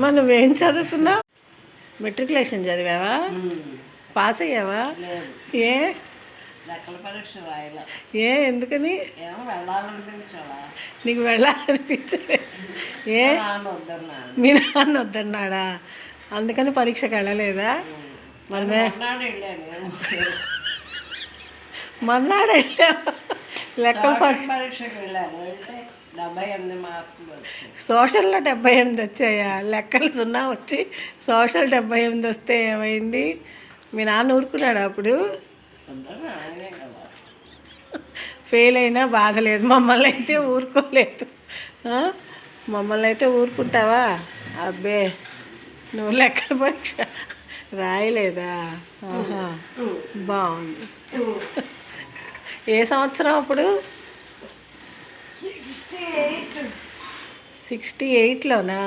మరి నువ్వేం చదువుకున్నావు? మెట్రికులేషన్ చదివావా? పాస్ అయ్యావా? ఏ లెక్కల పరీక్ష రాయాల. ఏ ఎందుకని? ఏమో వెళ్ళాలనిపించాలా? నీకు వెళ్ళాలనిపించలే? ఏ మీ నాన్న వద్దన్నాడా? అందుకని పరీక్షకు వెళ్ళలేదా? మరి మర్నాడు వెళ్ళావా? లెక్కల పరీక్షకు వెళ్ళాను. వెళ్తే 78 మార్కులు. సోషల్లో 78 వచ్చాయా? లెక్కలు 0 వచ్చి సోషల్ 78 వస్తే ఏమైంది? మీ నాన్న ఊరుకున్నాడు అప్పుడు? ఫెయిల్ అయినా బాధ లేదు, మమ్మల్ని అయితే ఊరుకోలేదు. మమ్మల్ని అయితే ఊరుకుంటావా? అబ్బే, నువ్వు లెక్కల పరీక్ష రాయలేదా? బాగుంది. ఏ సంవత్సరం అప్పుడు? 68లోనా?